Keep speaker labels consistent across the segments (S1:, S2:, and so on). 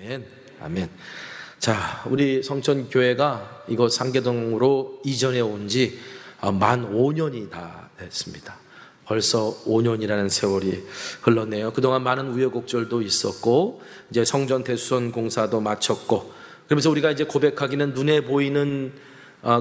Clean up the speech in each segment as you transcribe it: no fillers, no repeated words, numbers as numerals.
S1: 아멘, 아멘. 자, 우리 성천교회가 이곳 상계동으로 이전해 온 지 만 5년이 다 됐습니다. 벌써 5년이라는 세월이 흘렀네요. 그동안 많은 우여곡절도 있었고, 이제 성전 대수선 공사도 마쳤고, 그러면서 우리가 이제 고백하기는 눈에 보이는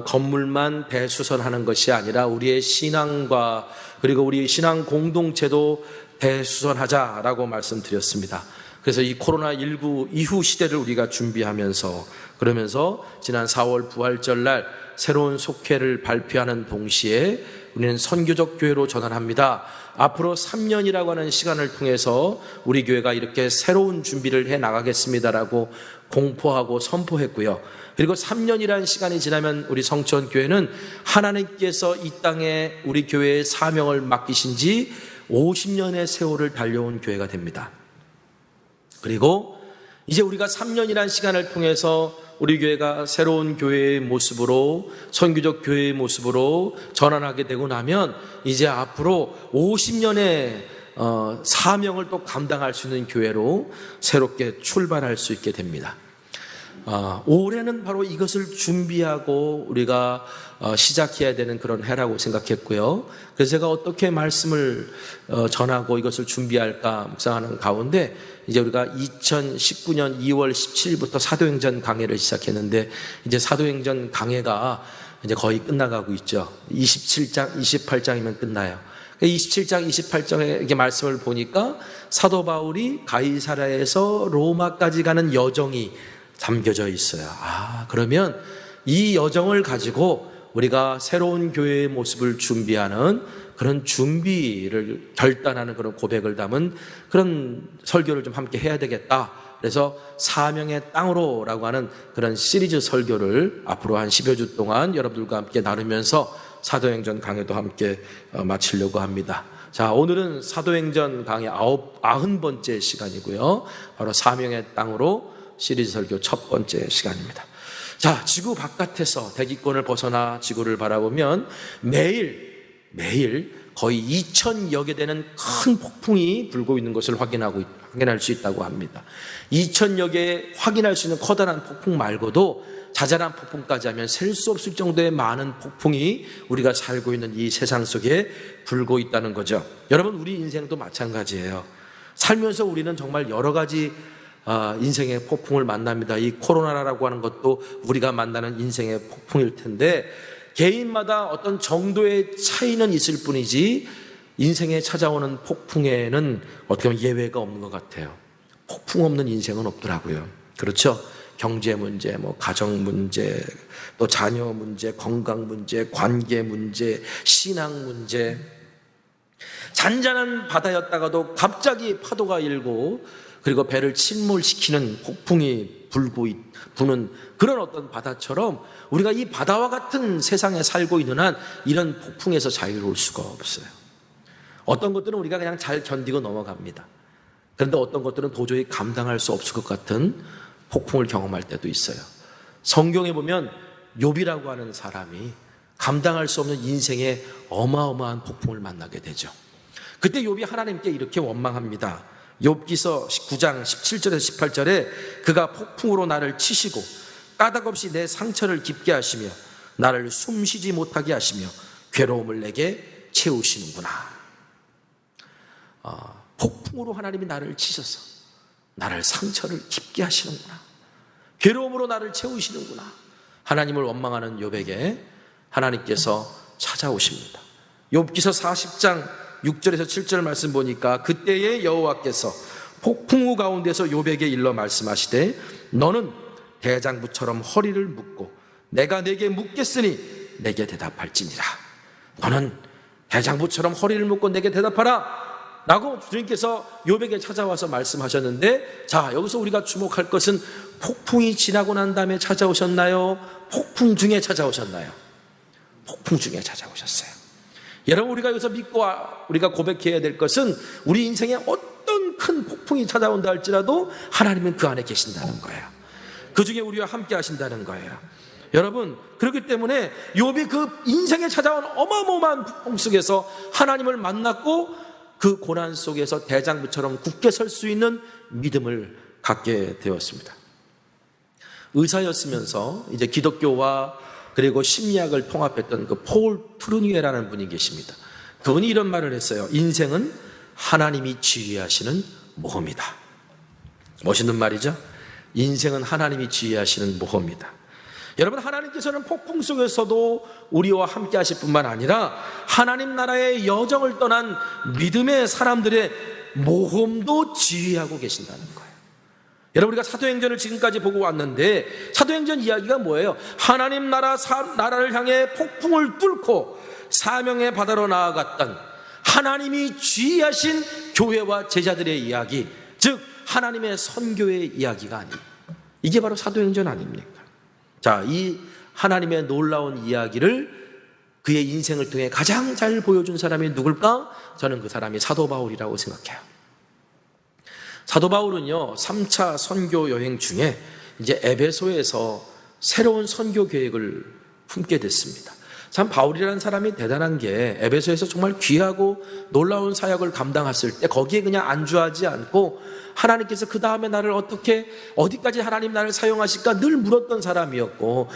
S1: 건물만 대수선하는 것이 아니라 우리의 신앙과 그리고 우리 신앙 공동체도 대수선하자라고 말씀드렸습니다. 그래서 이 코로나19 이후 시대를 우리가 준비하면서 그러면서 지난 4월 부활절날 새로운 속회를 발표하는 동시에 우리는 선교적 교회로 전환합니다. 앞으로 3년이라고 하는 시간을 통해서 우리 교회가 이렇게 새로운 준비를 해 나가겠습니다라고 공포하고 선포했고요. 그리고 3년이라는 시간이 지나면 우리 성천교회는 하나님께서 이 땅에 우리 교회의 사명을 맡기신 지 50년의 세월을 달려온 교회가 됩니다. 그리고 이제 우리가 3년이라는 시간을 통해서 우리 교회가 새로운 교회의 모습으로 선교적 교회의 모습으로 전환하게 되고 나면 이제 앞으로 50년의 사명을 또 감당할 수 있는 교회로 새롭게 출발할 수 있게 됩니다. 올해는 바로 이것을 준비하고 우리가 시작해야 되는 그런 해라고 생각했고요. 그래서 제가 어떻게 말씀을 전하고 이것을 준비할까 묵상하는 가운데 이제 우리가 2019년 2월 17일부터 사도행전 강해를 시작했는데 이제 사도행전 강해가 이제 거의 끝나가고 있죠. 27장, 28장이면 끝나요. 27장, 28장의 이렇게 말씀을 보니까 사도 바울이 가이사랴에서 로마까지 가는 여정이 담겨져 있어요. 그러면 이 여정을 가지고 우리가 새로운 교회의 모습을 준비하는 그런 준비를 결단하는 그런 고백을 담은 그런 설교를 좀 함께 해야 되겠다. 그래서 사명의 땅으로라고 하는 그런 시리즈 설교를 앞으로 한 10여 주 동안 여러분들과 함께 나누면서 사도행전 강해도 함께 마치려고 합니다. 자, 오늘은 사도행전 강해 90번째 시간이고요. 바로 사명의 땅으로 시리즈 설교 첫 번째 시간입니다. 자, 지구 바깥에서 대기권을 벗어나 지구를 바라보면 매일 거의 2,000여 개 되는 큰 폭풍이 불고 있는 것을 확인할 수 있다고 합니다. 2,000여 개 확인할 수 있는 커다란 폭풍 말고도 자잘한 폭풍까지 하면 셀 수 없을 정도의 많은 폭풍이 우리가 살고 있는 이 세상 속에 불고 있다는 거죠. 여러분, 우리 인생도 마찬가지예요. 살면서 우리는 정말 여러 가지 인생의 폭풍을 만납니다. 이 코로나라고 하는 것도 우리가 만나는 인생의 폭풍일 텐데 개인마다 어떤 정도의 차이는 있을 뿐이지 인생에 찾아오는 폭풍에는 어떻게 보면 예외가 없는 것 같아요. 폭풍 없는 인생은 없더라고요. 그렇죠? 경제 문제, 가정 문제, 또 자녀 문제, 건강 문제, 관계 문제, 신앙 문제. 잔잔한 바다였다가도 갑자기 파도가 일고 그리고 배를 침몰시키는 폭풍이 부는 그런 어떤 바다처럼 우리가 이 바다와 같은 세상에 살고 있는 한 이런 폭풍에서 자유로울 수가 없어요. 어떤 것들은 우리가 그냥 잘 견디고 넘어갑니다. 그런데 어떤 것들은 도저히 감당할 수 없을 것 같은 폭풍을 경험할 때도 있어요. 성경에 보면 욥이라고 하는 사람이 감당할 수 없는 인생의 어마어마한 폭풍을 만나게 되죠. 그때 욥이 하나님께 이렇게 원망합니다. 욥기서 9장 17절에서 18절에 그가 폭풍으로 나를 치시고 까닭없이 내 상처를 깊게 하시며 나를 숨쉬지 못하게 하시며 괴로움을 내게 채우시는구나. 폭풍으로 하나님이 나를 치셔서 나를 상처를 깊게 하시는구나. 괴로움으로 나를 채우시는구나. 하나님을 원망하는 욥에게 하나님께서 찾아오십니다. 욥기서 40장 6절에서 7절 말씀 보니까 그때의 여호와께서 폭풍우 가운데서 욥에게 일러 말씀하시되 너는 대장부처럼 허리를 묶고 내가 내게 묻겠으니 내게 대답할지니라. 너는 대장부처럼 허리를 묶고 내게 대답하라 라고 주님께서 욥에게 찾아와서 말씀하셨는데, 자, 여기서 우리가 주목할 것은 폭풍이 지나고 난 다음에 찾아오셨나요? 폭풍 중에 찾아오셨나요? 폭풍 중에 찾아오셨어요. 여러분, 우리가 여기서 믿고 우리가 고백해야 될 것은 우리 인생에 어떤 큰 폭풍이 찾아온다 할지라도 하나님은 그 안에 계신다는 거예요. 그 중에 우리와 함께 하신다는 거예요. 여러분, 그렇기 때문에 욥이 그 인생에 찾아온 어마어마한 폭풍 속에서 하나님을 만났고 그 고난 속에서 대장부처럼 굳게 설 수 있는 믿음을 갖게 되었습니다. 의사였으면서 이제 기독교와 그리고 심리학을 통합했던 그 폴 트루니에라는 분이 계십니다. 그분이 이런 말을 했어요. 인생은 하나님이 지휘하시는 모험이다. 멋있는 말이죠. 인생은 하나님이 지휘하시는 모험이다. 여러분, 하나님께서는 폭풍 속에서도 우리와 함께 하실 뿐만 아니라 하나님 나라의 여정을 떠난 믿음의 사람들의 모험도 지휘하고 계신다는 거예요. 여러분, 우리가 사도행전을 지금까지 보고 왔는데 사도행전 이야기가 뭐예요? 하나님 나라를 향해 폭풍을 뚫고 사명의 바다로 나아갔던 하나님이 지휘하신 교회와 제자들의 이야기, 즉 하나님의 선교의 이야기가 아닙니까? 이게 바로 사도행전 아닙니까? 자, 이 하나님의 놀라운 이야기를 그의 인생을 통해 가장 잘 보여준 사람이 누굴까? 저는 그 사람이 사도 바울이라고 생각해요. 사도 바울은요, 3차 선교 여행 중에 이제 에베소에서 새로운 선교 계획을 품게 됐습니다. 참 바울이라는 사람이 대단한 게 에베소에서 정말 귀하고 놀라운 사역을 감당했을 때 거기에 그냥 안주하지 않고 하나님께서 그 다음에 나를 어떻게 어디까지 하나님 나를 사용하실까 늘 물었던 사람이었고,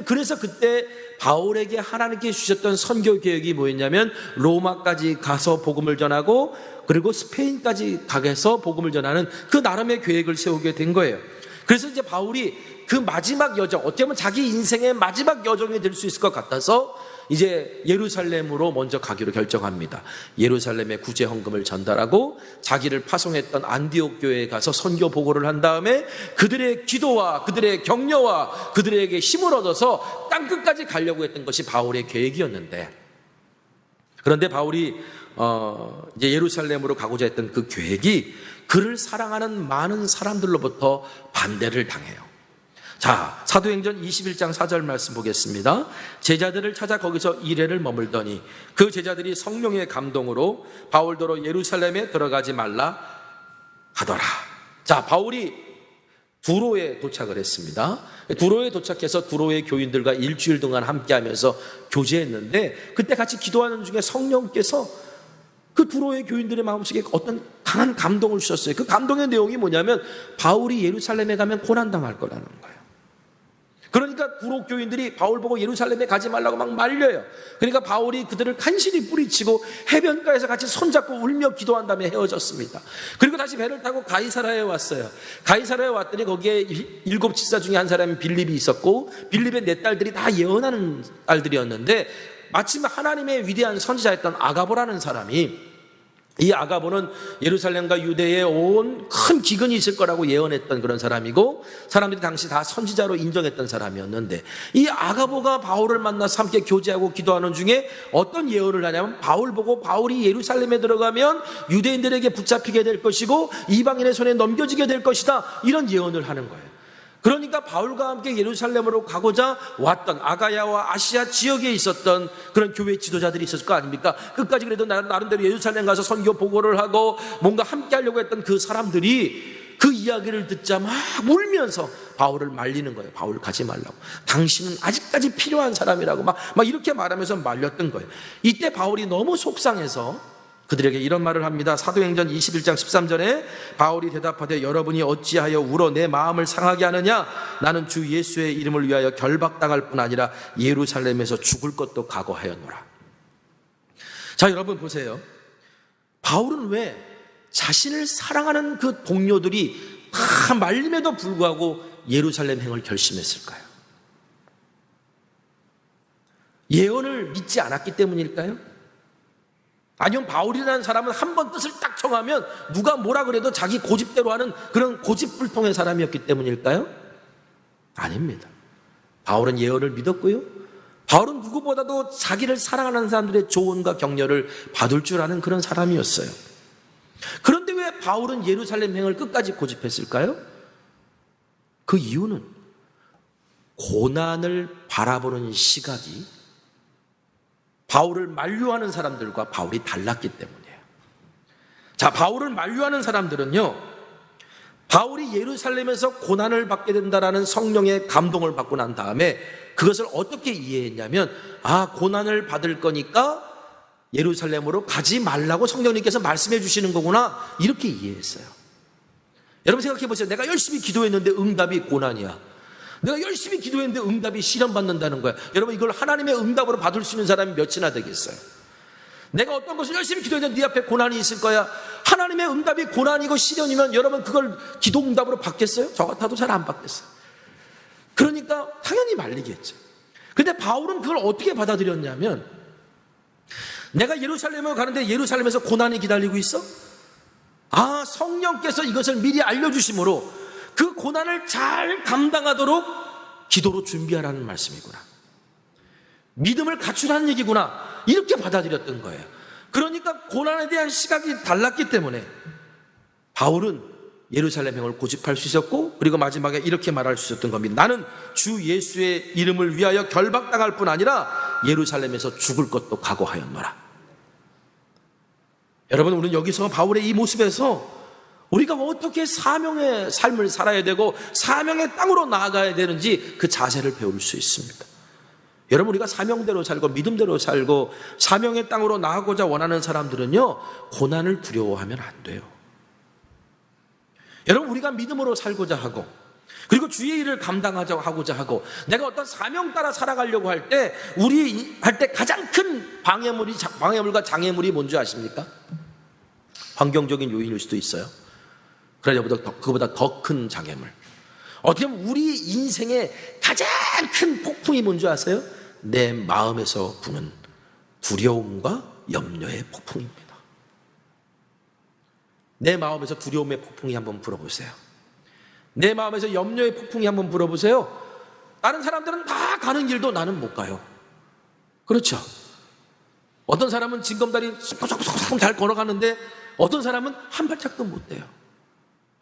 S1: 그래서 그때 바울에게 하나님께 주셨던 선교 계획이 뭐였냐면 로마까지 가서 복음을 전하고 그리고 스페인까지 가서 복음을 전하는 그 나름의 계획을 세우게 된 거예요. 그래서 이제 바울이 그 마지막 여정, 어떻게 보면 자기 인생의 마지막 여정이 될 수 있을 것 같아서 이제 예루살렘으로 먼저 가기로 결정합니다. 예루살렘에 구제 헌금을 전달하고 자기를 파송했던 안디옥 교회에 가서 선교 보고를 한 다음에 그들의 기도와 그들의 격려와 그들에게 힘을 얻어서 땅끝까지 가려고 했던 것이 바울의 계획이었는데, 그런데 바울이 이제 예루살렘으로 가고자 했던 그 계획이 그를 사랑하는 많은 사람들로부터 반대를 당해요. 자, 사도행전 21장 4절 말씀 보겠습니다. 제자들을 찾아 거기서 이래를 머물더니 그 제자들이 성령의 감동으로 바울더러 예루살렘에 들어가지 말라 하더라. 자, 바울이 두로에 도착을 했습니다. 두로에 도착해서 두로의 교인들과 일주일 동안 함께하면서 교제했는데, 그때 같이 기도하는 중에 성령께서 그 두로의 교인들의 마음속에 어떤 강한 감동을 주셨어요. 그 감동의 내용이 뭐냐면 바울이 예루살렘에 가면 고난당할 거라는 거예요. 그러니까 두로 교인들이 바울 보고 예루살렘에 가지 말라고 막 말려요. 그러니까 바울이 그들을 간신히 뿌리치고 해변가에서 같이 손잡고 울며 기도한 다음에 헤어졌습니다. 그리고 다시 배를 타고 가이사라에 왔어요. 가이사라에 왔더니 거기에 7 집사 중에 한 사람이 빌립이 있었고, 빌립의 4딸들이 다 예언하는 딸들이었는데 마침 하나님의 위대한 선지자였던 아가보라는 사람이, 이 아가보는 예루살렘과 유대에 온 큰 기근이 있을 거라고 예언했던 그런 사람이고, 사람들이 당시 다 선지자로 인정했던 사람이었는데, 이 아가보가 바울을 만나서 함께 교제하고 기도하는 중에 어떤 예언을 하냐면 바울 보고 바울이 예루살렘에 들어가면 유대인들에게 붙잡히게 될 것이고 이방인의 손에 넘겨지게 될 것이다, 이런 예언을 하는 거예요. 그러니까 바울과 함께 예루살렘으로 가고자 왔던 아가야와 아시아 지역에 있었던 그런 교회 지도자들이 있었을 거 아닙니까? 끝까지 그래도 나름대로 예루살렘 가서 선교 보고를 하고 뭔가 함께 하려고 했던 그 사람들이 그 이야기를 듣자 막 울면서 바울을 말리는 거예요. 바울 가지 말라고. 당신은 아직까지 필요한 사람이라고 막 이렇게 말하면서 말렸던 거예요. 이때 바울이 너무 속상해서 그들에게 이런 말을 합니다. 사도행전 21장 13절에 바울이 대답하되 여러분이 어찌하여 울어 내 마음을 상하게 하느냐? 나는 주 예수의 이름을 위하여 결박당할 뿐 아니라 예루살렘에서 죽을 것도 각오하였노라. 자, 여러분 보세요. 바울은 왜 자신을 사랑하는 그 동료들이 다 말림에도 불구하고 예루살렘 행을 결심했을까요? 예언을 믿지 않았기 때문일까요? 아니면 바울이라는 사람은 한 번 뜻을 딱 정하면 누가 뭐라 그래도 자기 고집대로 하는 그런 고집불통의 사람이었기 때문일까요? 아닙니다. 바울은 예언을 믿었고요, 바울은 누구보다도 자기를 사랑하는 사람들의 조언과 격려를 받을 줄 아는 그런 사람이었어요. 그런데 왜 바울은 예루살렘 행을 끝까지 고집했을까요? 그 이유는 고난을 바라보는 시각이 바울을 만류하는 사람들과 바울이 달랐기 때문이에요. 자, 바울을 만류하는 사람들은요, 바울이 예루살렘에서 고난을 받게 된다라는 성령의 감동을 받고 난 다음에 그것을 어떻게 이해했냐면, 아, 고난을 받을 거니까 예루살렘으로 가지 말라고 성령님께서 말씀해 주시는 거구나, 이렇게 이해했어요. 여러분 생각해 보세요. 내가 열심히 기도했는데 응답이 고난이야. 내가 열심히 기도했는데 응답이 시련받는다는 거야. 여러분, 이걸 하나님의 응답으로 받을 수 있는 사람이 몇이나 되겠어요? 내가 어떤 것을 열심히 기도했는데 네 앞에 고난이 있을 거야. 하나님의 응답이 고난이고 시련이면 여러분 그걸 기도 응답으로 받겠어요? 저 같아도 잘 안 받겠어요. 그러니까 당연히 말리겠죠. 근데 바울은 그걸 어떻게 받아들였냐면, 내가 예루살렘을 가는데 예루살렘에서 고난이 기다리고 있어? 아, 성령께서 이것을 미리 알려주심으로 그 고난을 잘 감당하도록 기도로 준비하라는 말씀이구나. 믿음을 갖추라는 얘기구나. 이렇게 받아들였던 거예요. 그러니까 고난에 대한 시각이 달랐기 때문에 바울은 예루살렘행을 고집할 수 있었고, 그리고 마지막에 이렇게 말할 수 있었던 겁니다. 나는 주 예수의 이름을 위하여 결박당할 뿐 아니라 예루살렘에서 죽을 것도 각오하였노라. 여러분, 우리는 여기서 바울의 이 모습에서 우리가 어떻게 사명의 삶을 살아야 되고 사명의 땅으로 나아가야 되는지 그 자세를 배울 수 있습니다. 여러분, 우리가 사명대로 살고 믿음대로 살고 사명의 땅으로 나아가고자 원하는 사람들은요, 고난을 두려워하면 안 돼요. 여러분, 우리가 믿음으로 살고자 하고, 그리고 주의 일을 감당하고자 하고, 내가 어떤 사명 따라 살아가려고 할 때 가장 큰 방해물과 장애물이 뭔지 아십니까? 환경적인 요인일 수도 있어요. 그러나 그보다 더 큰 장애물, 어떻게 보면 우리 인생의 가장 큰 폭풍이 뭔지 아세요? 내 마음에서 부는 두려움과 염려의 폭풍입니다. 내 마음에서 두려움의 폭풍이 한번 불어보세요. 내 마음에서 염려의 폭풍이 한번 불어보세요. 다른 사람들은 다 가는 길도 나는 못 가요. 그렇죠? 어떤 사람은 징검다리 쏙쏙쏙 잘 걸어가는데 어떤 사람은 한 발짝도 못 돼요.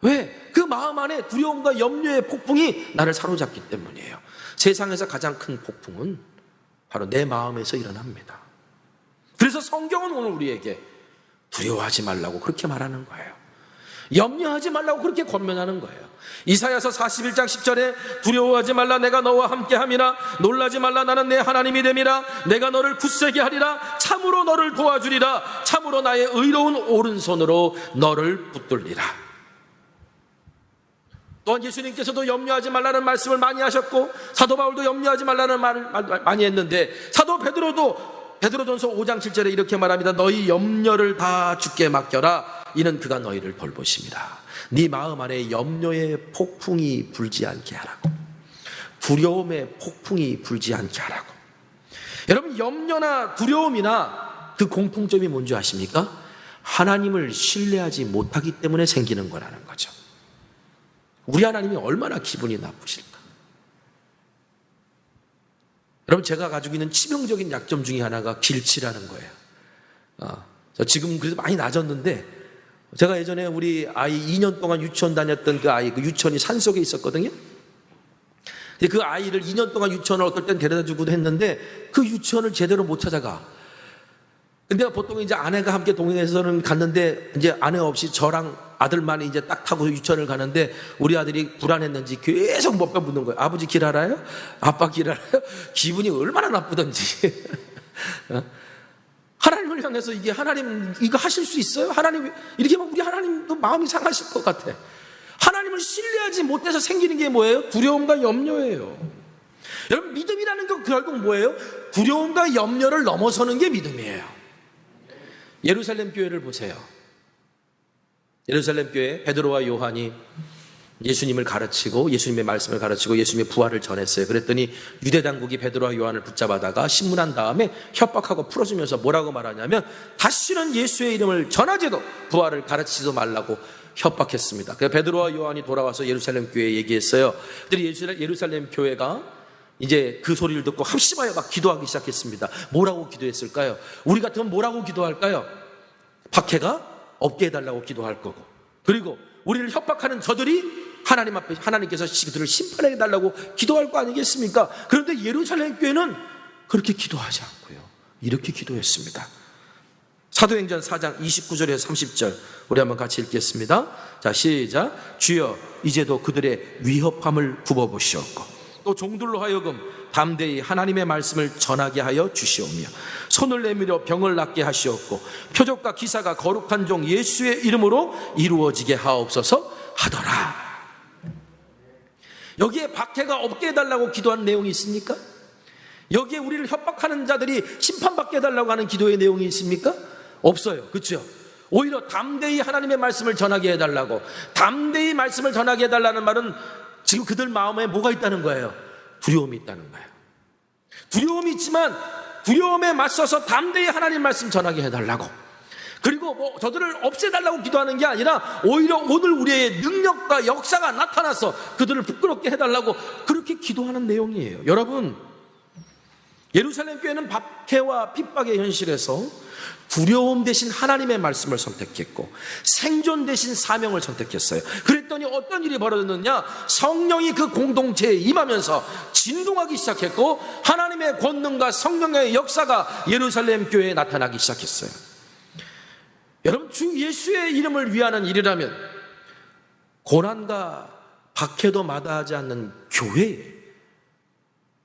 S1: 왜? 그 마음 안에 두려움과 염려의 폭풍이 나를 사로잡기 때문이에요. 세상에서 가장 큰 폭풍은 바로 내 마음에서 일어납니다. 그래서 성경은 오늘 우리에게 두려워하지 말라고 그렇게 말하는 거예요. 염려하지 말라고 그렇게 권면하는 거예요. 이사야서 41장 10절에 두려워하지 말라, 내가 너와 함께함이라. 놀라지 말라, 나는 내 하나님이 됨이라. 내가 너를 굳세게 하리라. 참으로 너를 도와주리라. 참으로 나의 의로운 오른손으로 너를 붙들리라. 또한 예수님께서도 염려하지 말라는 말씀을 많이 하셨고, 사도 바울도 염려하지 말라는 말을 많이 했는데, 사도 베드로전서 5장 7절에 이렇게 말합니다. 너희 염려를 다 주께 맡겨라. 이는 그가 너희를 돌보십니다. 네 마음 안에 염려의 폭풍이 불지 않게 하라고, 두려움의 폭풍이 불지 않게 하라고. 여러분, 염려나 두려움이나 그 공통점이 뭔지 아십니까? 하나님을 신뢰하지 못하기 때문에 생기는 거라는 거죠. 우리 하나님이 얼마나 기분이 나쁘실까? 여러분, 제가 가지고 있는 치명적인 약점 중에 하나가 길치라는 거예요. 지금 그래도 많이 나아졌는데, 제가 예전에 우리 아이 2년 동안 유치원 다녔던 그 아이, 그 유치원이 산속에 있었거든요. 근데 그 아이를 2년 동안 유치원을 어떨 땐 데려다 주기도 했는데 그 유치원을 제대로 못 찾아가. 근데 보통 이제 아내가 함께 동행해서는 갔는데, 이제 아내 없이 저랑 아들만 이제 딱 타고 유치원을 가는데, 우리 아들이 불안했는지 계속 못 묻는 거예요. 아버지 길 알아요? 아빠 길 알아요? 기분이 얼마나 나쁘던지. 하나님을 향해서 이게 하나님 이거 하실 수 있어요? 하나님 이렇게 하면 우리 하나님도 마음이 상하실 것 같아. 하나님을 신뢰하지 못해서 생기는 게 뭐예요? 두려움과 염려예요. 여러분, 믿음이라는 건 결국 뭐예요? 두려움과 염려를 넘어서는 게 믿음이에요. 예루살렘 교회를 보세요. 예루살렘 교회 베드로와 요한이 예수님을 가르치고 예수님의 말씀을 가르치고 예수님의 부활을 전했어요. 그랬더니 유대 당국이 베드로와 요한을 붙잡아다가 신문한 다음에 협박하고 풀어주면서 뭐라고 말하냐면, 다시는 예수의 이름을 전하지도 부활을 가르치지도 말라고 협박했습니다. 그래서 베드로와 요한이 돌아와서 예루살렘 교회에 얘기했어요. 그들이 예루살렘 교회가 이제 그 소리를 듣고 합심하여 막 기도하기 시작했습니다. 뭐라고 기도했을까요? 우리 같으면 뭐라고 기도할까요? 박해가 없게 해달라고 기도할 거고, 그리고 우리를 협박하는 저들이 하나님 앞에 하나님께서 그들을 심판해 달라고 기도할 거 아니겠습니까? 그런데 예루살렘 교회는 그렇게 기도하지 않고요, 이렇게 기도했습니다. 사도행전 4장 29절에서 30절 우리 한번 같이 읽겠습니다. 자, 시작. 주여, 이제도 그들의 위협함을 굽어보시옵고 또 종들로 하여금 담대히 하나님의 말씀을 전하게 하여 주시오며 손을 내밀어 병을 낫게 하시옵고 표적과 기사가 거룩한 종 예수의 이름으로 이루어지게 하옵소서. 하더라. 여기에 박해가 없게 해달라고 기도한 내용이 있습니까? 여기에 우리를 협박하는 자들이 심판받게 해달라고 하는 기도의 내용이 있습니까? 없어요. 그렇죠? 오히려 담대히 하나님의 말씀을 전하게 해달라고, 담대히 말씀을 전하게 해달라는 말은 지금 그들 마음에 뭐가 있다는 거예요? 두려움이 있다는 거예요. 두려움이 있지만 두려움에 맞서서 담대히 하나님 말씀 전하게 해달라고, 그리고 저들을 없애달라고 기도하는 게 아니라 오히려 오늘 우리의 능력과 역사가 나타나서 그들을 부끄럽게 해달라고 그렇게 기도하는 내용이에요. 여러분, 예루살렘 교회는 박해와 핍박의 현실에서 두려움 대신 하나님의 말씀을 선택했고 생존 대신 사명을 선택했어요. 그랬더니 어떤 일이 벌어졌느냐? 성령이 그 공동체에 임하면서 진동하기 시작했고 하나님의 권능과 성령의 역사가 예루살렘 교회에 나타나기 시작했어요. 여러분, 주 예수의 이름을 위하는 일이라면 고난과 박해도 마다하지 않는 교회에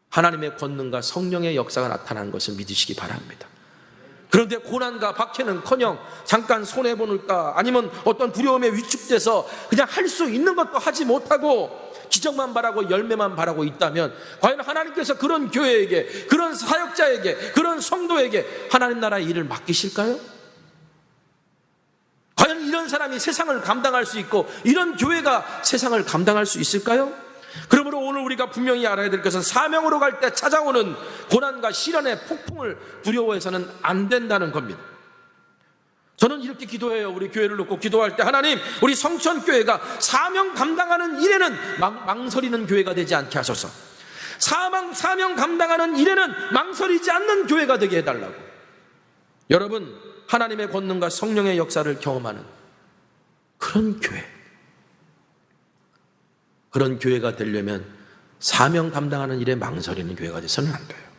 S1: 하나님의 권능과 성령의 역사가 나타나는 것을 믿으시기 바랍니다. 그런데 고난과 박해는커녕 잠깐 손해보니까 아니면 어떤 두려움에 위축돼서 그냥 할 수 있는 것도 하지 못하고 기적만 바라고 열매만 바라고 있다면 과연 하나님께서 그런 교회에게, 그런 사역자에게, 그런 성도에게 하나님 나라의 일을 맡기실까요? 과연 이런 사람이 세상을 감당할 수 있고 이런 교회가 세상을 감당할 수 있을까요? 그러므로 오늘 우리가 분명히 알아야 될 것은 사명으로 갈 때 찾아오는 고난과 시련의 폭풍을 두려워해서는 안 된다는 겁니다. 저는 이렇게 기도해요. 우리 교회를 놓고 기도할 때, 하나님, 우리 성천교회가 사명 감당하는 일에는 망설이는 교회가 되지 않게 하소서. 사명 감당하는 일에는 망설이지 않는 교회가 되게 해달라고. 여러분, 하나님의 권능과 성령의 역사를 경험하는 그런 교회, 그런 교회가 되려면 사명 감당하는 일에 망설이는 교회가 돼서는 안 돼요.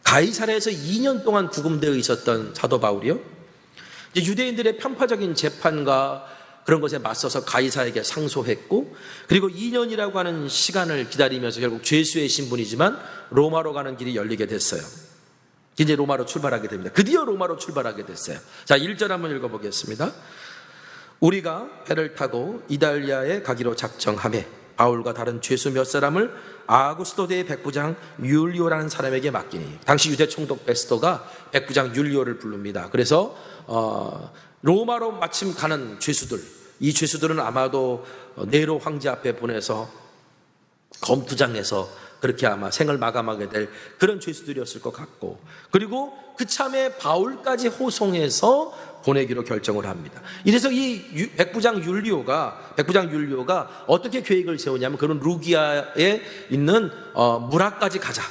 S1: 가이사랴에서 2년 동안 구금되어 있었던 사도 바울이요, 유대인들의 편파적인 재판과 그런 것에 맞서서 가이사에게 상소했고, 그리고 2년이라고 하는 시간을 기다리면서 결국 죄수의 신분이지만 로마로 가는 길이 열리게 됐어요. 이제 로마로 출발하게 됩니다. 드디어 로마로 출발하게 됐어요. 자, 1절 한번 읽어보겠습니다. 우리가 배를 타고 이달리아에 가기로 작정하매 바울과 다른 죄수 몇 사람을 아구스토대의 백부장 율리오라는 사람에게 맡기니, 당시 유대 총독 베스토가 백부장 율리오를 부릅니다. 그래서 로마로 마침 가는 죄수들, 이 죄수들은 아마도 네로 황제 앞에 보내서 검투장에서 그렇게 아마 생을 마감하게 될 그런 죄수들이었을 것 같고, 그리고 그참에 바울까지 호송해서 보내기로 결정을 합니다. 이래서 이 백부장 율리오가 어떻게 계획을 세우냐면, 그런 루기아에 있는 무라까지 가자,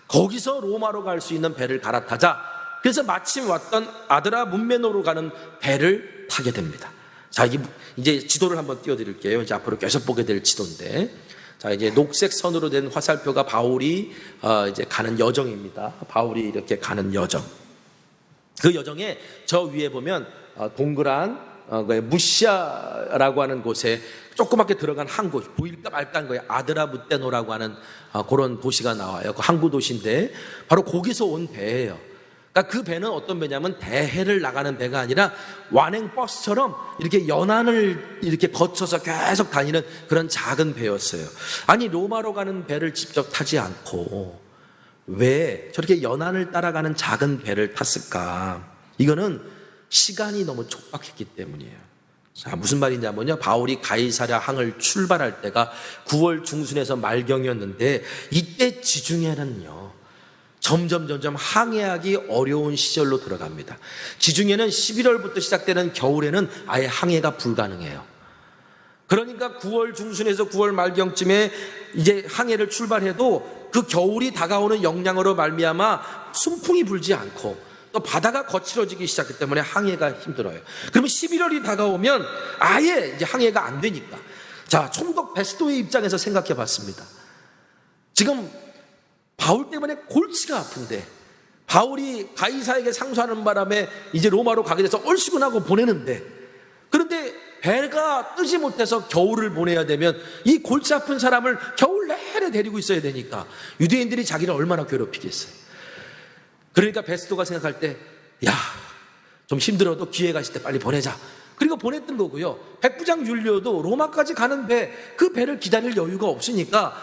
S1: 거기서 로마로 갈 수 있는 배를 갈아타자. 그래서 마침 왔던 아드라 문메노로 가는 배를 타게 됩니다. 자, 이제 지도를 한번 띄워드릴게요. 이제 앞으로 계속 보게 될 지도인데, 자, 이제 녹색 선으로 된 화살표가 바울이 이제 가는 여정입니다. 바울이 이렇게 가는 여정. 그 여정에 저 위에 보면 동그란 무시아라고 하는 곳에 조그맣게 들어간 항구, 보일까 말까 한 거예요. 아드라무테노라고 하는 그런 도시가 나와요. 그 항구 도시인데 바로 거기서 온 배예요. 그러니까 그 배는 어떤 배냐면 대해를 나가는 배가 아니라 완행 버스처럼 이렇게 연안을 이렇게 거쳐서 계속 다니는 그런 작은 배였어요. 아니, 로마로 가는 배를 직접 타지 않고 왜 저렇게 연안을 따라가는 작은 배를 탔을까? 이거는 시간이 너무 촉박했기 때문이에요. 자, 무슨 말이냐면요, 바울이 가이사랴 항을 출발할 때가 9월 중순에서 말경이었는데 이때 지중해는요 점점 항해하기 어려운 시절로 들어갑니다. 지중해는 11월부터 시작되는 겨울에는 아예 항해가 불가능해요. 그러니까 9월 중순에서 9월 말경쯤에 이제 항해를 출발해도 그 겨울이 다가오는 영향으로 말미암아 순풍이 불지 않고 또 바다가 거칠어지기 시작했기 때문에 항해가 힘들어요. 그러면 11월이 다가오면 아예 이제 항해가 안 되니까, 자, 총독 베스토의 입장에서 생각해 봤습니다. 지금 바울 때문에 골치가 아픈데 바울이 가이사에게 상소하는 바람에 이제 로마로 가게 돼서 얼씨구나고 보내는데, 그런데 배가 뜨지 못해서 겨울을 보내야 되면 이 골치 아픈 사람을 겨울 내내 데리고 있어야 되니까 유대인들이 자기를 얼마나 괴롭히겠어요. 그러니까 베스토가 생각할 때, 야, 좀 힘들어도 기회 가실 때 빨리 보내자. 그리고 보냈던 거고요. 백부장 율리오도 로마까지 가는 그 배를 기다릴 여유가 없으니까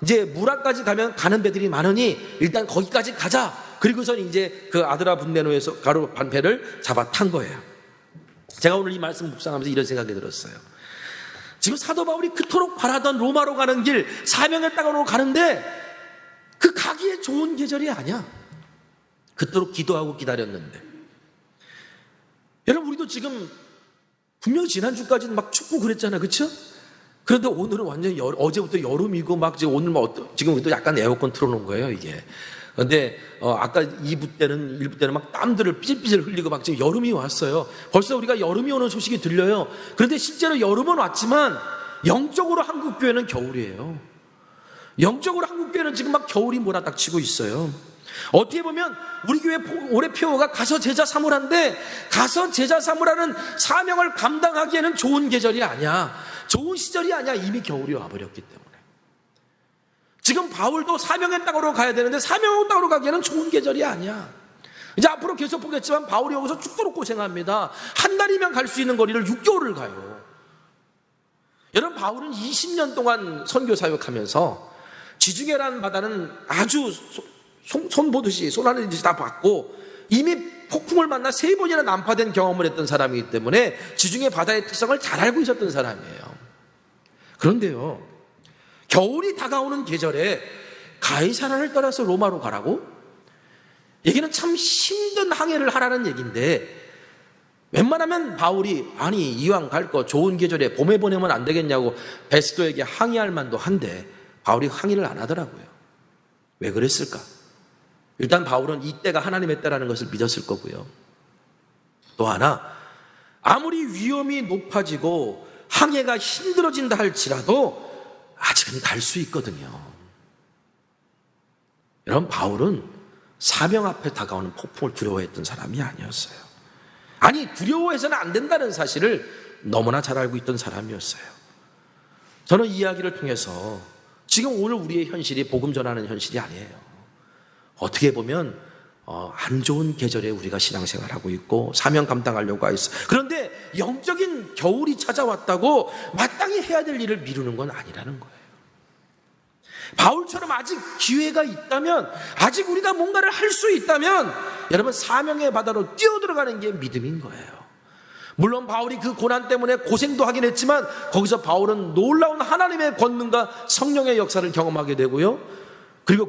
S1: 이제 무라까지 가는 배들이 많으니 일단 거기까지 가자. 그리고선 이제 그 아드라 분네노에서 가로 반 배를 잡아 탄 거예요. 제가 오늘 이 말씀 묵상하면서 이런 생각이 들었어요. 지금 사도 바울이 그토록 바라던 로마로 가는 길, 사명의 땅으로 가는데 그 가기에 좋은 계절이 아니야. 그토록 기도하고 기다렸는데. 여러분, 우리도 지금 분명히 지난주까지는 막 춥고 그랬잖아요. 그렇죠? 그런데 오늘은 완전히 어제부터 여름이고 막 지금 지금 우리도 약간 에어컨 틀어놓은 거예요, 이게. 그런데 아까 1부 때는 막 땀들을 삐질삐질 흘리고 막 지금 여름이 왔어요. 벌써 우리가 여름이 오는 소식이 들려요. 그런데 실제로 여름은 왔지만 영적으로 한국교회는 겨울이에요. 영적으로 한국교회는 지금 막 겨울이 몰아닥치고 있어요. 어떻게 보면 우리 교회 올해 표어가 가서 제자 삼으라인데, 가서 제자 삼으라는 사명을 감당하기에는 좋은 계절이 아니야. 좋은 시절이 아니야. 이미 겨울이 와버렸기 때문에. 지금 바울도 사명의 땅으로 가야 되는데 사명의 땅으로 가기에는 좋은 계절이 아니야. 이제 앞으로 계속 보겠지만 바울이 여기서 죽도록 고생합니다. 한 달이면 갈 수 있는 거리를 6개월을 가요. 여러분, 바울은 20년 동안 선교 사역하면서 지중해라는 바다는 아주 손 보듯이, 손 하는 듯이 다 봤고 이미 폭풍을 만나 3번이나 난파된 경험을 했던 사람이기 때문에 지중해 바다의 특성을 잘 알고 있었던 사람이에요. 그런데요, 겨울이 다가오는 계절에 가이사라를 떠나서 로마로 가라고? 얘기는 참 힘든 항해를 하라는 얘기인데, 웬만하면 바울이 아니 이왕 갈 거 좋은 계절에 봄에 보내면 안 되겠냐고 베스도에게 항의할 만도 한데 바울이 항의를 안 하더라고요. 왜 그랬을까? 일단 바울은 이때가 하나님의 때라는 것을 믿었을 거고요. 또 하나, 아무리 위험이 높아지고 항해가 힘들어진다 할지라도 아직은 갈 수 있거든요. 여러분, 바울은 사명 앞에 다가오는 폭풍을 두려워했던 사람이 아니었어요. 아니, 두려워해서는 안 된다는 사실을 너무나 잘 알고 있던 사람이었어요. 저는 이 이야기를 통해서 지금 오늘 우리의 현실이 복음 전하는 현실이 아니에요. 어떻게 보면 안 좋은 계절에 우리가 신앙생활하고 있고 사명 감당하려고 하고 있어요. 그런데 영적인 겨울이 찾아왔다고 마땅히 해야 될 일을 미루는 건 아니라는 거예요. 바울처럼 아직 기회가 있다면, 아직 우리가 뭔가를 할 수 있다면 여러분, 사명의 바다로 뛰어들어가는 게 믿음인 거예요. 물론 바울이 그 고난 때문에 고생도 하긴 했지만 거기서 바울은 놀라운 하나님의 권능과 성령의 역사를 경험하게 되고요. 그리고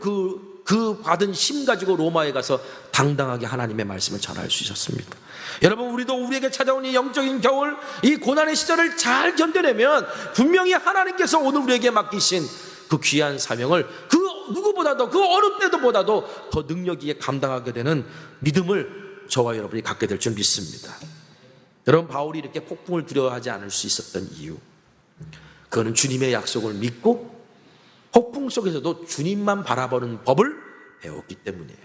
S1: 그 받은 힘 가지고 로마에 가서 당당하게 하나님의 말씀을 전할 수 있었습니다. 여러분, 우리도 우리에게 찾아온 이 영적인 겨울, 이 고난의 시절을 잘 견뎌내면 분명히 하나님께서 오늘 우리에게 맡기신 그 귀한 사명을 그 누구보다도, 그 어느 때도보다도 더 능력 있게 감당하게 되는 믿음을 저와 여러분이 갖게 될 줄 믿습니다. 여러분, 바울이 이렇게 폭풍을 두려워하지 않을 수 있었던 이유, 그거는 주님의 약속을 믿고 폭풍 속에서도 주님만 바라보는 법을 배웠기 때문이에요.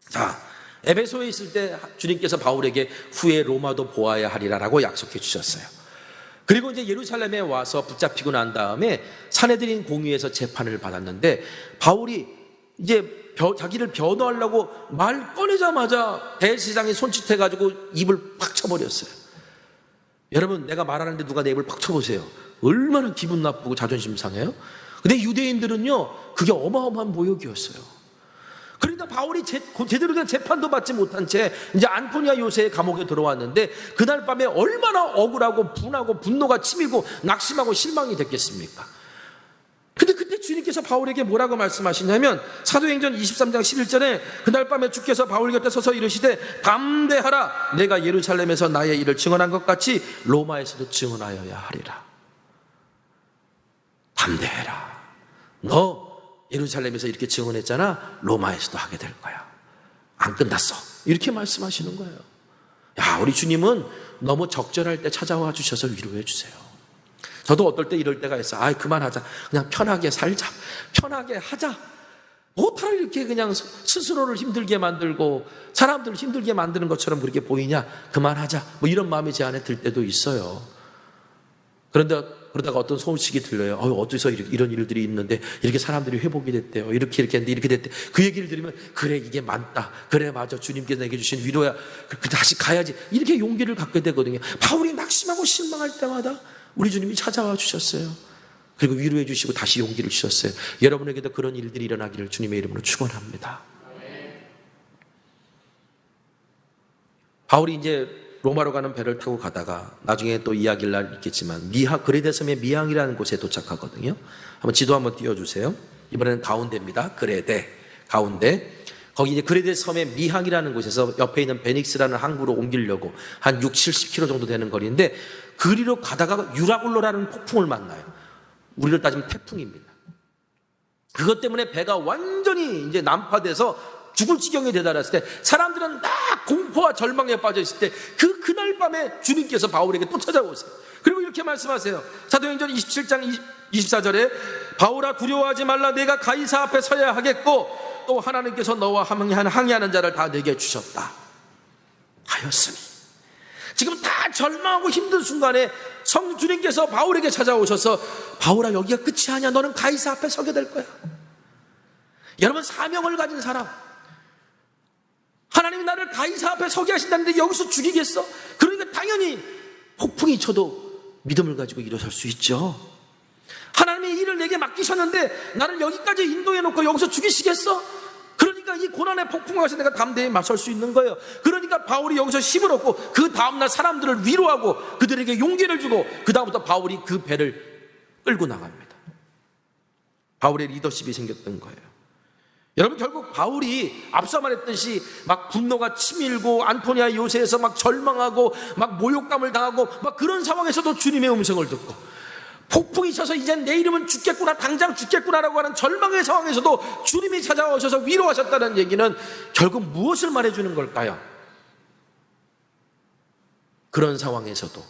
S1: 자, 에베소에 있을 때 주님께서 바울에게 후에 로마도 보아야 하리라라고 약속해 주셨어요. 그리고 이제 예루살렘에 와서 붙잡히고 난 다음에 산헤드린 공의에서 재판을 받았는데, 바울이 이제 자기를 변호하려고 말 꺼내자마자 대제사장이 손짓해가지고 입을 팍 쳐버렸어요. 여러분, 내가 말하는데 누가 내 입을 팍 쳐보세요. 얼마나 기분 나쁘고 자존심 상해요? 근데 유대인들은요, 그게 어마어마한 모욕이었어요. 그러니까 바울이 제대로 된 재판도 받지 못한 채 이제 안토니아 요새의 감옥에 들어왔는데, 그날 밤에 얼마나 억울하고 분하고 분노가 치밀고 낙심하고 실망이 됐겠습니까? 근데 그때 주님께서 바울에게 뭐라고 말씀하시냐면, 사도행전 23장 11절에 그날 밤에 주께서 바울 곁에 서서 이르시되 담대하라, 내가 예루살렘에서 나의 일을 증언한 것 같이 로마에서도 증언하여야 하리라. 담대해라. 너 예루살렘에서 이렇게 증언했잖아. 로마에서도 하게 될 거야. 안 끝났어. 이렇게 말씀하시는 거예요. 야, 우리 주님은 너무 적절할 때 찾아와 주셔서 위로해 주세요. 저도 어떨 때 이럴 때가 있어. 아이, 그만하자. 그냥 편하게 살자. 편하게 하자. 어떻게 이렇게 그냥 스스로를 힘들게 만들고 사람들을 힘들게 만드는 것처럼 그렇게 보이냐. 그만하자. 뭐 이런 마음이 제 안에 들 때도 있어요. 그런데 그러다가 어떤 소식이 들려요. 어디서 이런 일들이 있는데 이렇게 사람들이 회복이 됐대요. 이렇게 했는데 이렇게 됐대. 그 얘기를 들으면 그래 이게 맞다. 그래 맞아. 주님께서 내게 주신 위로야. 다시 가야지. 이렇게 용기를 갖게 되거든요. 바울이 낙심하고 실망할 때마다 우리 주님이 찾아와 주셨어요. 그리고 위로해 주시고 다시 용기를 주셨어요. 여러분에게도 그런 일들이 일어나기를 주님의 이름으로 축원합니다. 바울이 이제 로마로 가는 배를 타고 가다가 나중에 또 이야기를 날 있겠지만 그레데 섬의 미항이라는 곳에 도착하거든요. 한번 지도 한번 띄워주세요. 이번에는 가운데입니다. 그레데 가운데. 거기 이제 그레데 섬의 미항이라는 곳에서 옆에 있는 베닉스라는 항구로 옮기려고 한 60-70km 정도 되는 거리인데 그리로 가다가 유라굴로라는 폭풍을 만나요. 우리로 따지면 태풍입니다. 그것 때문에 배가 완전히 이제 난파돼서 죽을 지경에 되달았을 때 사람들은 다 공포와 절망에 빠져 있을 때 그날 밤에 주님께서 바울에게 또 찾아오세요. 그리고 이렇게 말씀하세요. 사도행전 27장 24절에 바울아 두려워하지 말라. 내가 가이사 앞에 서야 하겠고 또 하나님께서 너와 항의하는 자를 다 내게 주셨다 하였으니. 지금 다 절망하고 힘든 순간에 주님께서 바울에게 찾아오셔서 바울아 여기가 끝이 아니야. 너는 가이사 앞에 서게 될 거야. 여러분 사명을 가진 사람, 하나님이 나를 가이사 앞에 서게 하신다는데 여기서 죽이겠어? 그러니까 당연히 폭풍이 쳐도 믿음을 가지고 일어설 수 있죠. 하나님이 일을 내게 맡기셨는데 나를 여기까지 인도해 놓고 여기서 죽이시겠어? 그러니까 이 고난의 폭풍과 같이 내가 담대히 맞설 수 있는 거예요. 그러니까 바울이 여기서 힘을 얻고 그 다음날 사람들을 위로하고 그들에게 용기를 주고 그 다음부터 바울이 그 배를 끌고 나갑니다. 바울의 리더십이 생겼던 거예요. 여러분 결국 바울이 앞서 말했듯이 막 분노가 치밀고 안토니아 요새에서 막 절망하고 막 모욕감을 당하고 막 그런 상황에서도 주님의 음성을 듣고 폭풍이 쳐서 이제 내 이름은 죽겠구나 당장 죽겠구나라고 하는 절망의 상황에서도 주님이 찾아오셔서 위로하셨다는 얘기는 결국 무엇을 말해주는 걸까요? 그런 상황에서도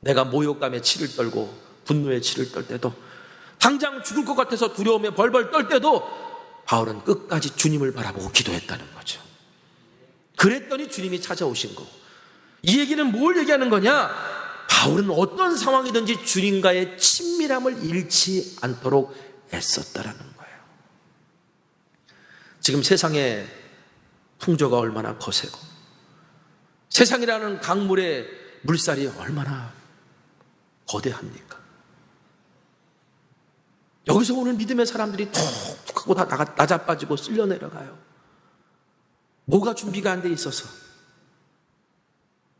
S1: 내가 모욕감에 치를 떨고 분노에 치를 떨 때도 당장 죽을 것 같아서 두려움에 벌벌 떨 때도 바울은 끝까지 주님을 바라보고 기도했다는 거죠. 그랬더니 주님이 찾아오신 거고. 이 얘기는 뭘 얘기하는 거냐? 바울은 어떤 상황이든지 주님과의 친밀함을 잃지 않도록 애썼다라는 거예요. 지금 세상의 풍조가 얼마나 거세고 세상이라는 강물의 물살이 얼마나 거대합니까? 여기서 오는 믿음의 사람들이 툭 하고 다 나자빠지고 쓸려 내려가요. 뭐가 준비가 안 돼 있어서?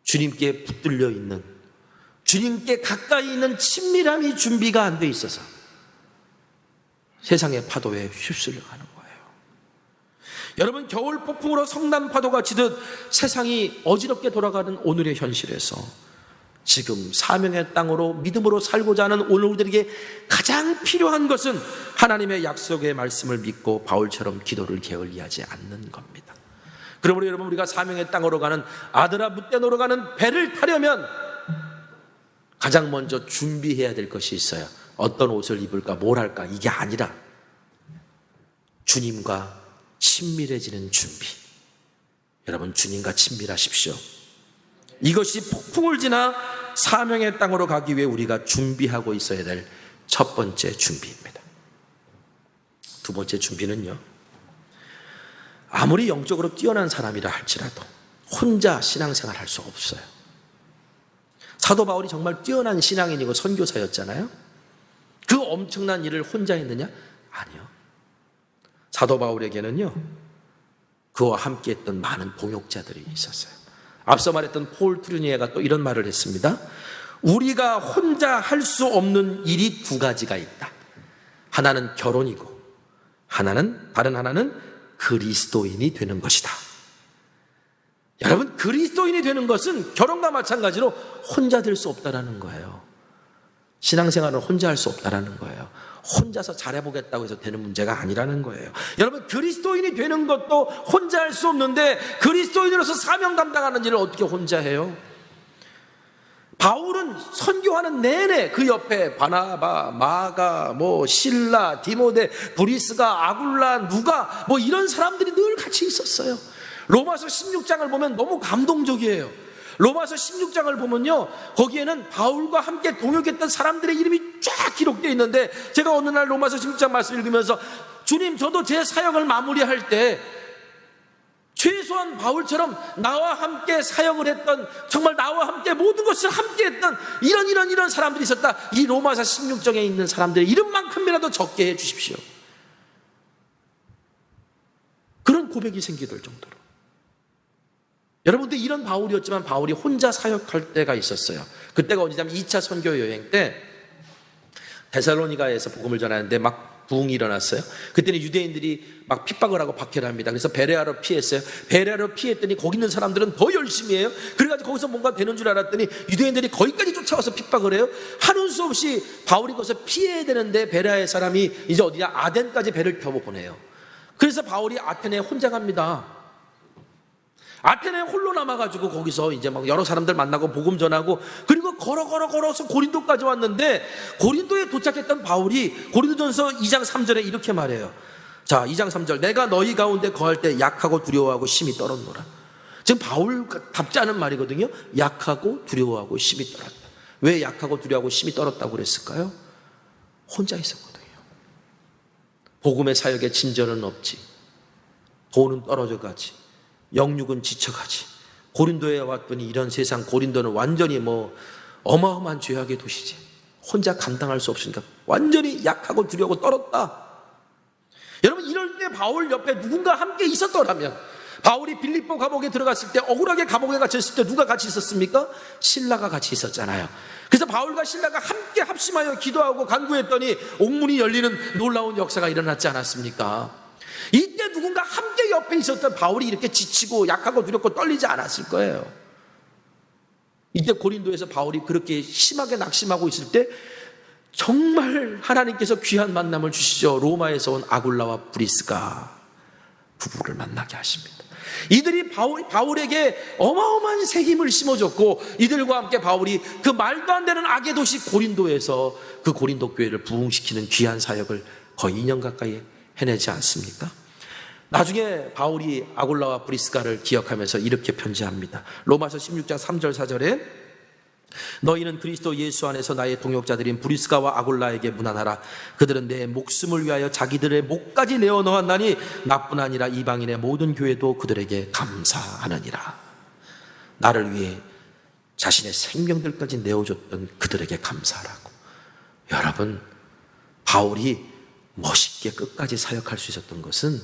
S1: 주님께 붙들려 있는, 주님께 가까이 있는 친밀함이 준비가 안 돼 있어서 세상의 파도에 휩쓸려 가는 거예요. 여러분 겨울 폭풍으로 성난 파도가 치듯 세상이 어지럽게 돌아가는 오늘의 현실에서 지금 사명의 땅으로 믿음으로 살고자 하는 오늘들에게 가장 필요한 것은 하나님의 약속의 말씀을 믿고 바울처럼 기도를 게을리하지 않는 겁니다. 그러므로 여러분 우리가 사명의 땅으로 가는 아드라무떼노로 가는 배를 타려면 가장 먼저 준비해야 될 것이 있어요. 어떤 옷을 입을까 뭘 할까 이게 아니라 주님과 친밀해지는 준비. 여러분 주님과 친밀하십시오. 이것이 폭풍을 지나 사명의 땅으로 가기 위해 우리가 준비하고 있어야 될 첫 번째 준비입니다. 두 번째 준비는요, 아무리 영적으로 뛰어난 사람이라 할지라도 혼자 신앙생활 할 수 없어요. 사도 바울이 정말 뛰어난 신앙인이고 선교사였잖아요. 그 엄청난 일을 혼자 했느냐? 아니요. 사도 바울에게는요 그와 함께 했던 많은 동역자들이 있었어요. 앞서 말했던 폴 트루니에가 또 이런 말을 했습니다. 우리가 혼자 할 수 없는 일이 두 가지가 있다. 하나는 결혼이고 다른 하나는 그리스도인이 되는 것이다. 여러분 그리스도인이 되는 것은 결혼과 마찬가지로 혼자 될 수 없다라는 거예요. 신앙생활은 혼자 할 수 없다라는 거예요. 혼자서 잘해보겠다고 해서 되는 문제가 아니라는 거예요. 여러분 그리스도인이 되는 것도 혼자 할 수 없는데 그리스도인으로서 사명 감당하는 일을 어떻게 혼자 해요? 바울은 선교하는 내내 그 옆에 바나바, 마가, 실라, 디모데, 브리스가, 아굴라, 누가 이런 사람들이 늘 같이 있었어요. 로마서 16장을 보면 너무 감동적이에요. 로마서 16장을 보면요 거기에는 바울과 함께 동역했던 사람들의 이름이 쫙 기록되어 있는데, 제가 어느 날 로마서 16장 말씀 읽으면서 주님, 저도 제 사역을 마무리할 때 최소한 바울처럼 나와 함께 사역을 했던, 정말 나와 함께 모든 것을 함께 했던 이런 사람들이 있었다. 이 로마서 16장에 있는 사람들의 이름만큼이라도 적게 해 주십시오. 그런 고백이 생기될 정도로. 여러분들, 이런 바울이었지만 바울이 혼자 사역할 때가 있었어요. 그때가 언제냐면 2차 선교 여행 때 데살로니가에서 복음을 전하는데 막 부흥이 일어났어요. 그때는 유대인들이 막 핍박을 하고 박해를 합니다. 그래서 베레아로 피했어요. 베레아로 피했더니 거기 있는 사람들은 더 열심히 해요. 그래가지고 거기서 뭔가 되는 줄 알았더니 유대인들이 거기까지 쫓아와서 핍박을 해요. 하는 수 없이 바울이 거기서 피해야 되는데 베레아의 사람이 이제 어디냐, 아덴까지 배를 타고 보내요. 그래서 바울이 아테네에 혼자 갑니다. 아테네에 홀로 남아가지고 거기서 이제 막 여러 사람들 만나고 복음 전하고, 그리고 걸어서 고린도까지 왔는데, 고린도에 도착했던 바울이 고린도전서 2장 3절에 이렇게 말해요. 자, 2장 3절. 내가 너희 가운데 거할 때 약하고 두려워하고 심히 떨었노라. 지금 바울답지 않은 말이거든요. 약하고 두려워하고 심히 떨었다. 왜 약하고 두려워하고 심히 떨었다고 그랬을까요? 혼자 있었거든요. 복음의 사역에 진전은 없지. 돈은 떨어져 가지. 영육은 지쳐가지. 고린도에 왔더니 이런 세상, 고린도는 완전히 어마어마한 죄악의 도시지. 혼자 감당할 수 없으니까 완전히 약하고 두려워 떨었다. 여러분, 이럴 때 바울 옆에 누군가 함께 있었더라면, 바울이 빌립보 감옥에 들어갔을 때, 억울하게 감옥에 갇혔을 때 누가 같이 있었습니까? 실라가 같이 있었잖아요. 그래서 바울과 실라가 함께 합심하여 기도하고 간구했더니 옥문이 열리는 놀라운 역사가 일어났지 않았습니까? 이때 누군가 함께 옆에 있었던 바울이 이렇게 지치고 약하고 두렵고 떨리지 않았을 거예요. 이때 고린도에서 바울이 그렇게 심하게 낙심하고 있을 때 정말 하나님께서 귀한 만남을 주시죠. 로마에서 온 아굴라와 브리스가 부부를 만나게 하십니다. 이들이 바울에게 어마어마한 새 힘을 심어줬고, 이들과 함께 바울이 그 말도 안 되는 악의 도시 고린도에서 그 고린도 교회를 부흥시키는 귀한 사역을 거의 2년 가까이 해내지 않습니까? 나중에 바울이 아굴라와 브리스가를 기억하면서 이렇게 편지합니다. 로마서 16장 3절 4절에 너희는 그리스도 예수 안에서 나의 동역자들인 브리스가와 아굴라에게 문안하라. 그들은 내 목숨을 위하여 자기들의 목까지 내어놓았나니 나뿐 아니라 이방인의 모든 교회도 그들에게 감사하느니라. 나를 위해 자신의 생명들까지 내어줬던 그들에게 감사하라고. 여러분, 바울이 멋있게 끝까지 사역할 수 있었던 것은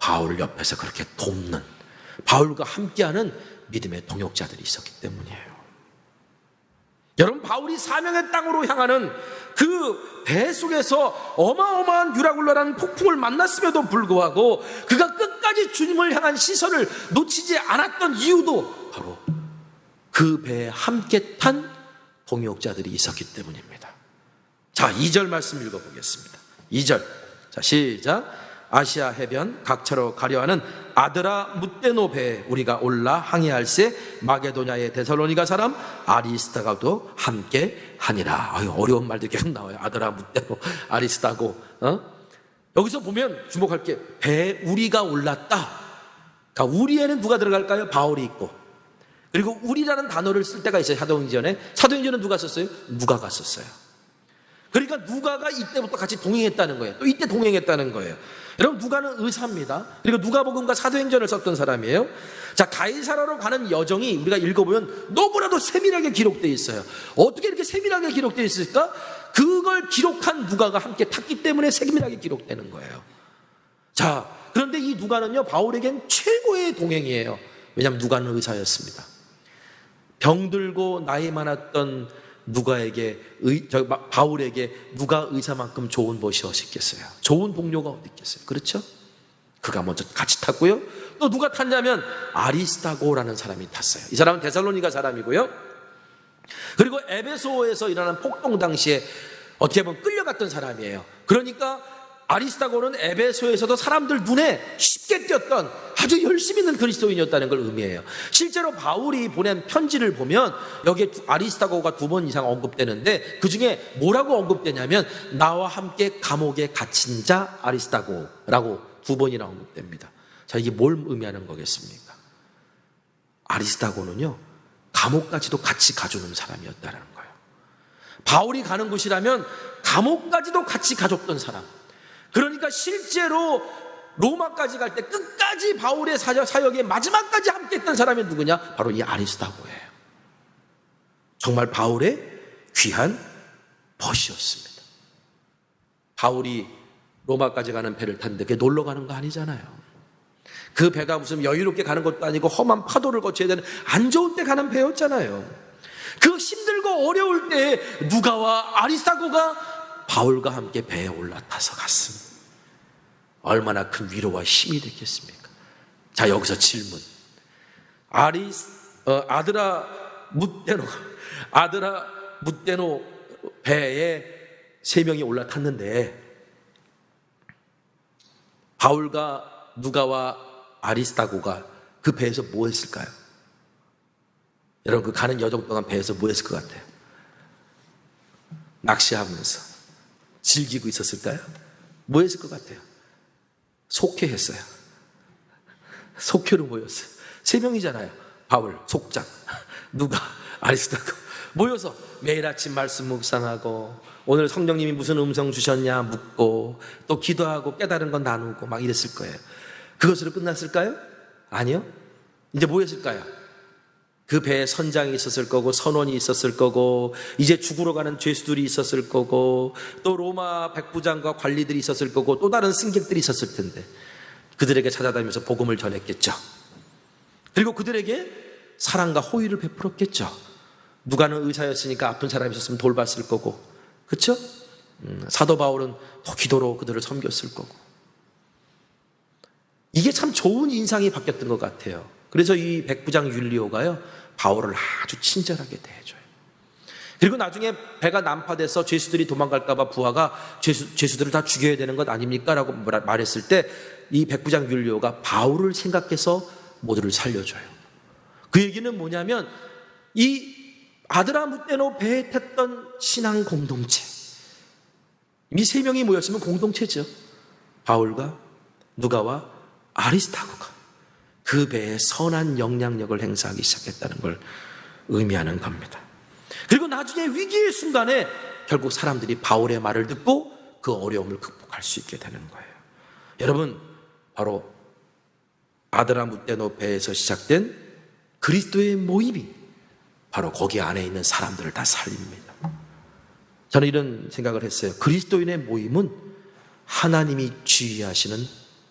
S1: 바울 옆에서 그렇게 돕는, 바울과 함께하는 믿음의 동역자들이 있었기 때문이에요. 여러분, 바울이 사명의 땅으로 향하는 그 배 속에서 어마어마한 유라굴라라는 폭풍을 만났음에도 불구하고 그가 끝까지 주님을 향한 시선을 놓치지 않았던 이유도 바로 그 배에 함께 탄 동역자들이 있었기 때문입니다. 자, 2절 말씀 읽어보겠습니다. 2절. 자, 시작. 아시아 해변 각처로 가려하는 아드라 뭇데노 배에 우리가 올라 항해할세 마게도냐의 데살로니가 사람 아리스타고도 함께 하니라. 어려운 말도 계속 나와요. 아드라 뭇데노 아리스타고. 여기서 보면 주목할 게, 배에 우리가 올랐다. 그러니까 우리에는 누가 들어갈까요? 바울이 있고, 그리고 우리라는 단어를 쓸 때가 있어요. 사도행전에. 사도행전은 누가 썼어요? 누가가 썼어요. 그러니까 누가가 이때부터 같이 동행했다는 거예요. 또 이때 동행했다는 거예요. 여러분, 누가는 의사입니다. 그리고 누가복음과 사도행전을 썼던 사람이에요. 자, 가이사라로 가는 여정이 우리가 읽어보면 너무나도 세밀하게 기록되어 있어요. 어떻게 이렇게 세밀하게 기록되어 있을까? 그걸 기록한 누가가 함께 탔기 때문에 세밀하게 기록되는 거예요. 자, 그런데 이 누가는요, 바울에겐 최고의 동행이에요. 왜냐하면 누가는 의사였습니다. 병들고 나이 많았던 바울에게 누가 의사만큼 좋은 벗이 어디 있겠어요? 좋은 동료가 어디 있겠어요? 그렇죠? 그가 먼저 같이 탔고요. 또 누가 탔냐면 아리스타고라는 사람이 탔어요. 이 사람은 데살로니가 사람이고요. 그리고 에베소에서 일어난 폭동 당시에 어떻게 보면 끌려갔던 사람이에요. 그러니까 아리스타고는 에베소에서도 사람들 눈에 쉽게 띄었던 아주 열심히 있는 그리스도인이었다는 걸 의미해요. 실제로 바울이 보낸 편지를 보면 여기에 아리스타고가 2번 이상 언급되는데, 그 중에 뭐라고 언급되냐면 나와 함께 감옥에 갇힌 자 아리스타고라고 2번이나 언급됩니다. 자, 이게 뭘 의미하는 거겠습니까? 아리스타고는요, 감옥까지도 같이 가주는 사람이었다는 거예요. 바울이 가는 곳이라면 감옥까지도 같이 가줬던 사람. 그러니까 실제로 로마까지 갈 때 끝까지 바울의 사역에 마지막까지 함께했던 사람이 누구냐? 바로 이 아리스다고예요. 정말 바울의 귀한 벗이었습니다. 바울이 로마까지 가는 배를 탔는데 그게 놀러 가는 거 아니잖아요. 그 배가 무슨 여유롭게 가는 것도 아니고 험한 파도를 거쳐야 되는 안 좋은 데 가는 배였잖아요. 그 힘들고 어려울 때 누가와 아리스다고가 바울과 함께 배에 올라타서 갔습니다. 얼마나 큰 위로와 힘이 됐겠습니까? 자, 여기서 질문. 아드라 뭇데노 배에 3명이 올라탔는데 바울과 누가와 아리스다고가 그 배에서 뭐 했을까요? 여러분, 그 가는 여정 동안 배에서 뭐 했을 것 같아요? 낚시하면서 즐기고 있었을까요? 뭐 했을 것 같아요? 속회했어요. 속회로 모였어요. 3명이잖아요. 바울, 속장, 누가, 아리스다고 모여서 매일 아침 말씀 묵상하고 오늘 성령님이 무슨 음성 주셨냐 묻고 또 기도하고 깨달은 건 나누고 막 이랬을 거예요. 그것으로 끝났을까요? 아니요. 이제 뭐 했을까요? 그 배에 선장이 있었을 거고 선원이 있었을 거고 이제 죽으러 가는 죄수들이 있었을 거고 또 로마 백부장과 관리들이 있었을 거고 또 다른 승객들이 있었을 텐데 그들에게 찾아다니면서 복음을 전했겠죠. 그리고 그들에게 사랑과 호의를 베풀었겠죠. 누가는 의사였으니까 아픈 사람이 있었으면 돌봤을 거고, 그렇죠? 사도 바울은 더 기도로 그들을 섬겼을 거고. 이게 참 좋은 인상이 바뀌었던 것 같아요. 그래서 이 백부장 율리오가요, 바울을 아주 친절하게 대해줘요. 그리고 나중에 배가 난파돼서 죄수들이 도망갈까봐 부하가 죄수들을 다 죽여야 되는 것 아닙니까? 라고 말했을 때 이 백부장 율리오가 바울을 생각해서 모두를 살려줘요. 그 얘기는 뭐냐면 이 아드라무떼노 배에 탔던 신앙 공동체, 이 3명이 모였으면 공동체죠. 바울과 누가와 아리스다고가 그 배에 선한 영향력을 행사하기 시작했다는 걸 의미하는 겁니다. 그리고 나중에 위기의 순간에 결국 사람들이 바울의 말을 듣고 그 어려움을 극복할 수 있게 되는 거예요. 여러분, 바로 아드라무떼노 배에서 시작된 그리스도의 모임이 바로 거기 안에 있는 사람들을 다 살립니다. 저는 이런 생각을 했어요. 그리스도인의 모임은 하나님이 지휘하시는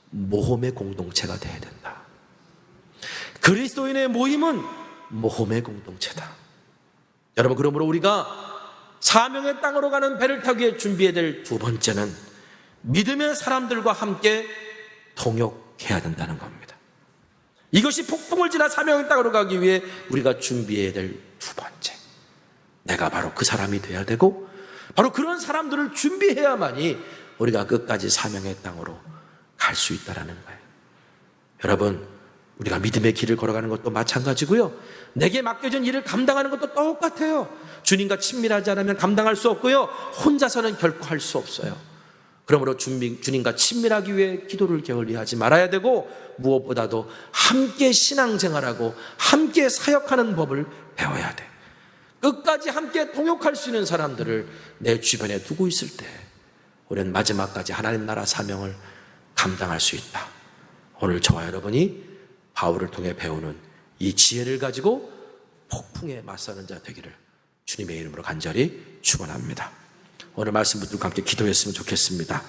S1: 모험의 공동체가 되어야 된다. 그리스도인의 모임은 모험의 공동체다. 여러분, 그러므로 우리가 사명의 땅으로 가는 배를 타기 위해 준비해야 될 2번째는 믿음의 사람들과 함께 동역해야 된다는 겁니다. 이것이 폭풍을 지나 사명의 땅으로 가기 위해 우리가 준비해야 될 2번째. 내가 바로 그 사람이 돼야 되고 바로 그런 사람들을 준비해야만이 우리가 끝까지 사명의 땅으로 갈 수 있다는 거예요. 여러분, 우리가 믿음의 길을 걸어가는 것도 마찬가지고요. 내게 맡겨진 일을 감당하는 것도 똑같아요. 주님과 친밀하지 않으면 감당할 수 없고요. 혼자서는 결코 할 수 없어요. 그러므로 주님과 친밀하기 위해 기도를 게을리하지 말아야 되고 무엇보다도 함께 신앙생활하고 함께 사역하는 법을 배워야 돼. 끝까지 함께 동역할 수 있는 사람들을 내 주변에 두고 있을 때 우리는 마지막까지 하나님 나라 사명을 감당할 수 있다. 오늘 저와 여러분이 바울을 통해 배우는 이 지혜를 가지고 폭풍에 맞서는 자 되기를 주님의 이름으로 간절히 축원합니다. 오늘 말씀 붙들고 함께 기도했으면 좋겠습니다.